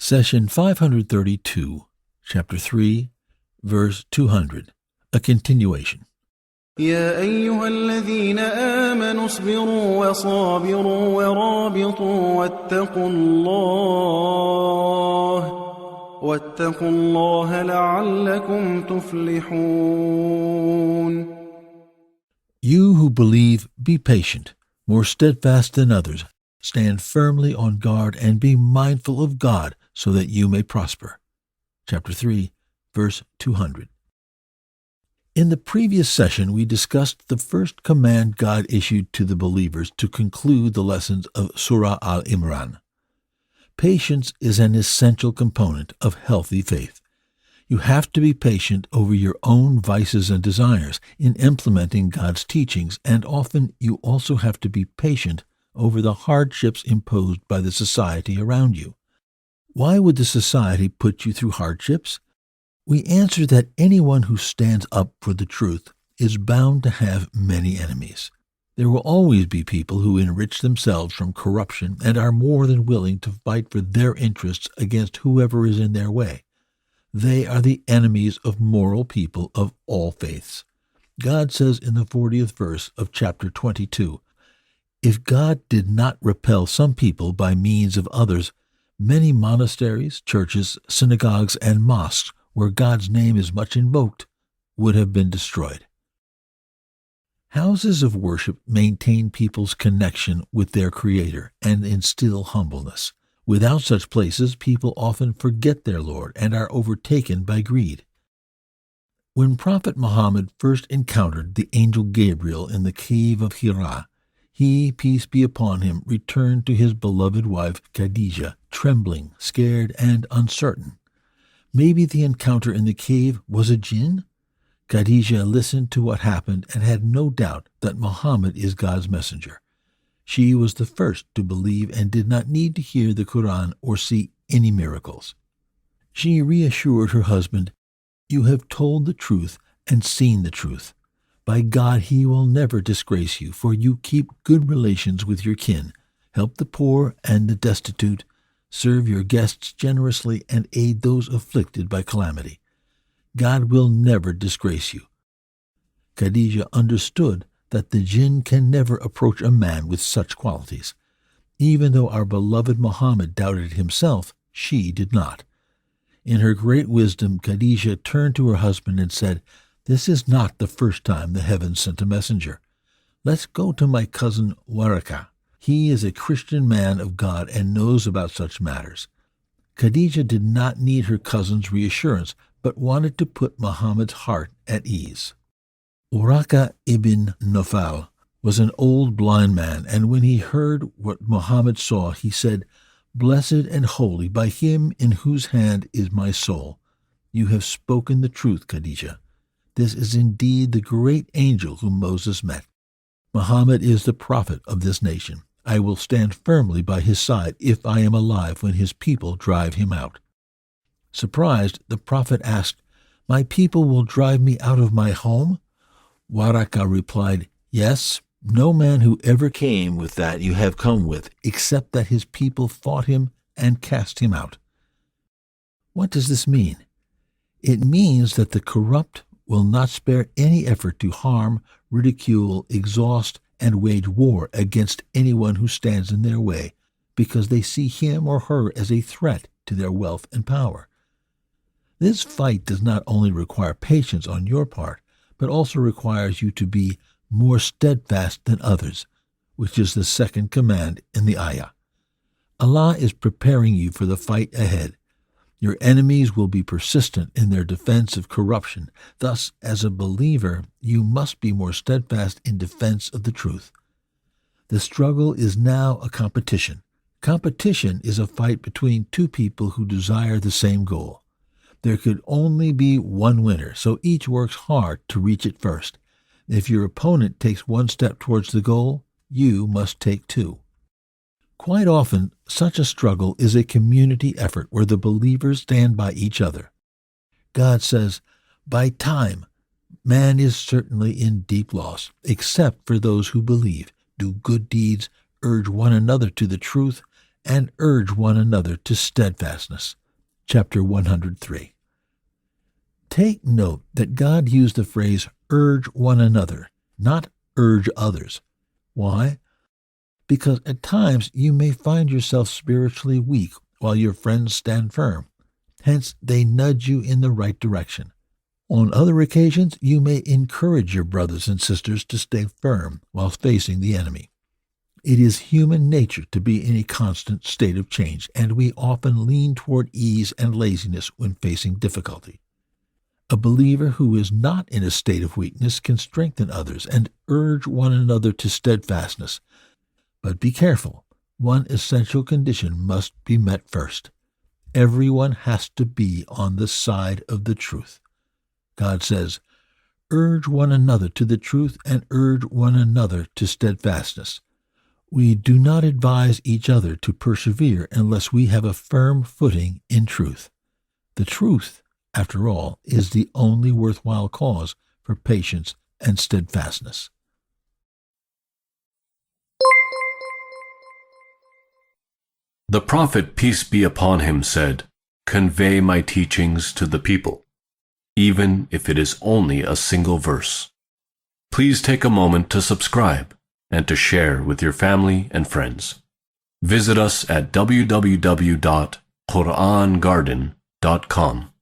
Session 532, Chapter 3, Verse 200, a continuation. يا أيها الذين آمنوا اصبروا وصابروا ورابطوا واتقوا الله لعلكم تفلحون. You who believe, be patient, more steadfast than others. Stand firmly on guard and be mindful of God so that you may prosper. Chapter 3, Verse 200. In the previous session, we discussed the first command God issued to the believers to conclude the lessons of Surah Al Imran. Patience is an essential component of healthy faith. You have to be patient over your own vices and desires in implementing God's teachings, and often you also have to be patient over the hardships imposed by the society around you. Why would the society put you through hardships? We answer that anyone who stands up for the truth is bound to have many enemies. There will always be people who enrich themselves from corruption and are more than willing to fight for their interests against whoever is in their way. They are the enemies of moral people of all faiths. God says in the 40th verse of chapter 22, "If God did not repel some people by means of others, many monasteries, churches, synagogues, and mosques where God's name is much invoked would have been destroyed." Houses of worship maintain people's connection with their Creator and instill humbleness. Without such places, people often forget their Lord and are overtaken by greed. When Prophet Muhammad first encountered the angel Gabriel in the cave of Hira, he, peace be upon him, returned to his beloved wife Khadijah, trembling, scared, and uncertain. Maybe the encounter in the cave was a jinn? Khadijah listened to what happened and had no doubt that Muhammad is God's messenger. She was the first to believe and did not need to hear the Quran or see any miracles. She reassured her husband, "You have told the truth and seen the truth. By God, He will never disgrace you, for you keep good relations with your kin, help the poor and the destitute, serve your guests generously, and aid those afflicted by calamity. God will never disgrace you." Khadijah understood that the jinn can never approach a man with such qualities. Even though our beloved Muhammad doubted himself, she did not. In her great wisdom, Khadijah turned to her husband and said, "This is not the first time the heavens sent a messenger. Let's go to my cousin Waraka. He is a Christian man of God and knows about such matters." Khadijah did not need her cousin's reassurance, but wanted to put Muhammad's heart at ease. Waraka ibn Nawfal was an old blind man, and when he heard what Muhammad saw, he said, "Blessed and holy by him in whose hand is my soul. You have spoken the truth, Khadijah. This is indeed the great angel whom Moses met. Muhammad is the prophet of this nation. I will stand firmly by his side if I am alive when his people drive him out." Surprised, the prophet asked, "My people will drive me out of my home?" Waraka replied, "Yes, no man who ever came with that you have come with, except that his people fought him and cast him out." What does this mean? It means that the corrupt will not spare any effort to harm, ridicule, exhaust, and wage war against anyone who stands in their way, because they see him or her as a threat to their wealth and power. This fight does not only require patience on your part, but also requires you to be more steadfast than others, which is the second command in the ayah. Allah is preparing you for the fight ahead. Your enemies will be persistent in their defense of corruption. Thus, as a believer, you must be more steadfast in defense of the truth. The struggle is now a competition. Competition is a fight between two people who desire the same goal. There could only be one winner, so each works hard to reach it first. If your opponent takes one step towards the goal, you must take two. Quite often, such a struggle is a community effort where the believers stand by each other. God says, "By time, man is certainly in deep loss, except for those who believe, do good deeds, urge one another to the truth, and urge one another to steadfastness. Chapter 103. Take note that God used the phrase urge one another, not urge others. Why? Because at times you may find yourself spiritually weak while your friends stand firm. Hence, they nudge you in the right direction. On other occasions, you may encourage your brothers and sisters to stay firm while facing the enemy. It is human nature to be in a constant state of change, and we often lean toward ease and laziness when facing difficulty. A believer who is not in a state of weakness can strengthen others and urge one another to steadfastness. But be careful. One essential condition must be met first. Everyone has to be on the side of the truth. God says, urge one another to the truth and urge one another to steadfastness. We do not advise each other to persevere unless we have a firm footing in truth. The truth, after all, is the only worthwhile cause for patience and steadfastness. The Prophet, peace be upon him, said, "Convey my teachings to the people, even if it is only a single verse." Please take a moment to subscribe and to share with your family and friends. Visit us at www.QURANGARDEN.com.